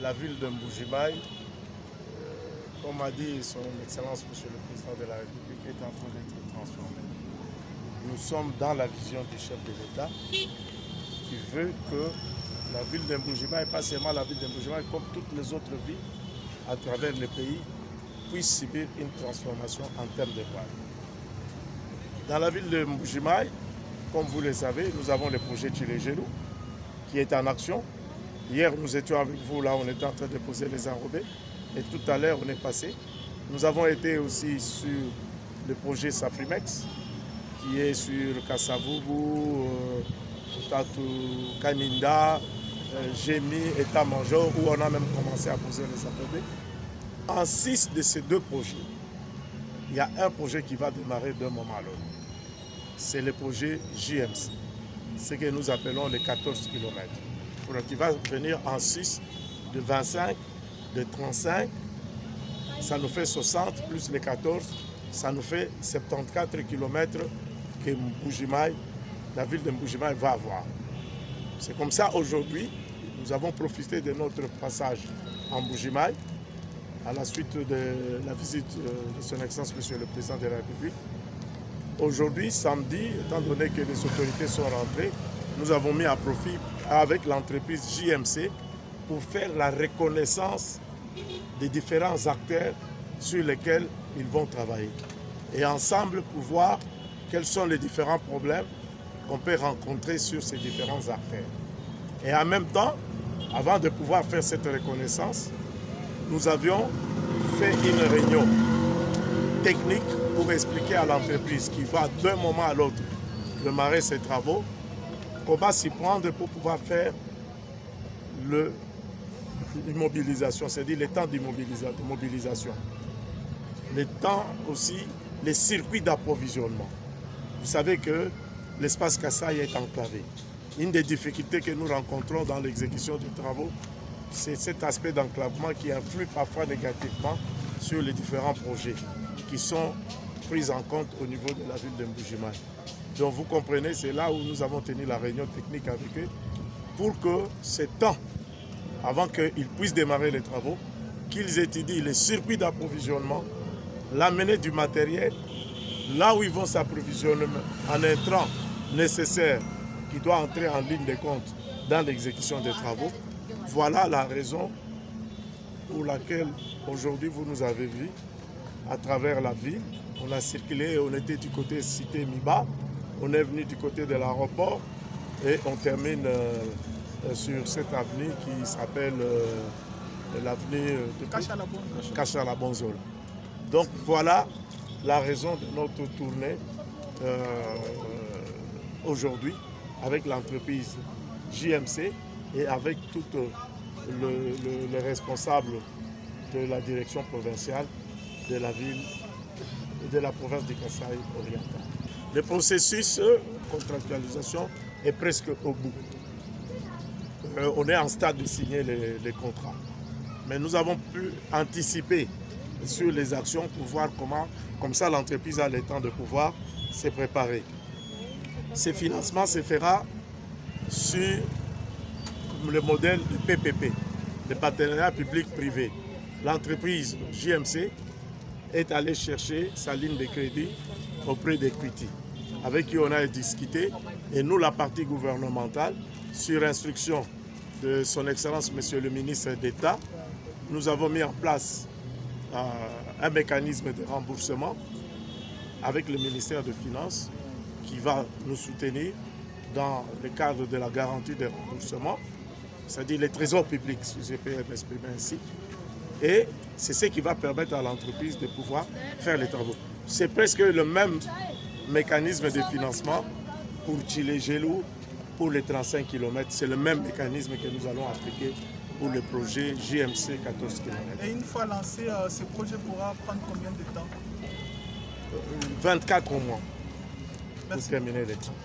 la ville de Mbuji-Mayi, comme a dit son Excellence Monsieur le Président de la République, est en train d'être transformée. Nous sommes dans la vision du chef de l'État qui veut que la ville de Mbuji-Mayi, pas seulement la ville de Mbuji-Mayi, comme toutes les autres villes à travers le pays, puisse subir une transformation en termes de voies. Dans la ville de Mbuji-Mayi, comme vous le savez, nous avons le projet Tchilé-Gelou qui est en action. Hier, nous étions avec vous, là, on était en train de poser les enrobés. Et tout à l'heure, on est passé. Nous avons été aussi sur le projet Safrimex, qui est sur Kassavubu, Tatu, Kaninda, Gémi, État-Major, où on a même commencé à poser les enrobés. En 6 de ces 2 projets, il y a un projet qui va démarrer d'un moment à l'autre. C'est le projet JMC, ce que nous appelons les 14 km. Qui va venir en 6 de 25, de 35, ça nous fait 60, plus les 14, ça nous fait 74 km que Mbuji-Mayi, la ville de Mbuji-Mayi va avoir. C'est comme ça aujourd'hui, nous avons profité de notre passage en Mbuji-Mayi, à la suite de la visite de son Excellence Monsieur le Président de la République. Aujourd'hui, samedi, étant donné que les autorités sont rentrées, nous avons mis à profit avec l'entreprise JMC pour faire la reconnaissance des différents acteurs sur lesquels ils vont travailler. Et ensemble pour voir quels sont les différents problèmes qu'on peut rencontrer sur ces différents acteurs. Et en même temps, avant de pouvoir faire cette reconnaissance, nous avions fait une réunion technique pour expliquer à l'entreprise qui va d'un moment à l'autre démarrer ses travaux, comment s'y prendre pour pouvoir faire l'immobilisation, c'est-à-dire les temps d'immobilisation. Les temps aussi, les circuits d'approvisionnement. Vous savez que l'espace Kasaï est enclavé. Une des difficultés que nous rencontrons dans l'exécution des travaux, c'est cet aspect d'enclavement qui influe parfois négativement sur les différents projets qui sont pris en compte au niveau de la ville de Mbuji-Mayi. Donc vous comprenez, c'est là où nous avons tenu la réunion technique avec eux pour que ce temps, avant qu'ils puissent démarrer les travaux, qu'ils étudient les circuits d'approvisionnement, l'amener du matériel, là où ils vont s'approvisionner en intrants nécessaires qui doit entrer en ligne de compte dans l'exécution des travaux. Voilà la raison pour laquelle aujourd'hui vous nous avez vus à travers la ville. On a circulé, on était du côté cité Miba, on est venu du côté de l'aéroport et on termine sur cette avenue qui s'appelle l'avenue de Kashala-Bonzola. Donc voilà la raison de notre tournée aujourd'hui avec l'entreprise JMC et avec tous les responsables de la direction provinciale de la ville et de la province du Kasaï oriental. Le processus de contractualisation est presque au bout. On est en stade de signer les contrats. Mais nous avons pu anticiper sur les actions pour voir comment, comme ça l'entreprise a le temps de pouvoir se préparer. Ce financement se fera sur le modèle du PPP, le partenariat public-privé. L'entreprise JMC est allée chercher sa ligne de crédit auprès d'Equity, avec qui on a discuté, et nous, la partie gouvernementale, sur instruction de son Excellence Monsieur le Ministre d'État, nous avons mis en place un mécanisme de remboursement avec le ministère des Finances qui va nous soutenir dans le cadre de la garantie de remboursement, c'est-à-dire les trésors publics, si je peux m'exprimer ainsi. Et c'est ce qui va permettre à l'entreprise de pouvoir faire les travaux. C'est presque le même mécanisme de financement pour Tchilé-Gelou, pour les 35 km. C'est le même mécanisme que nous allons appliquer pour le projet JMC 14 km. Et une fois lancé, ce projet pourra prendre combien de temps? 24 mois pour terminer les travaux.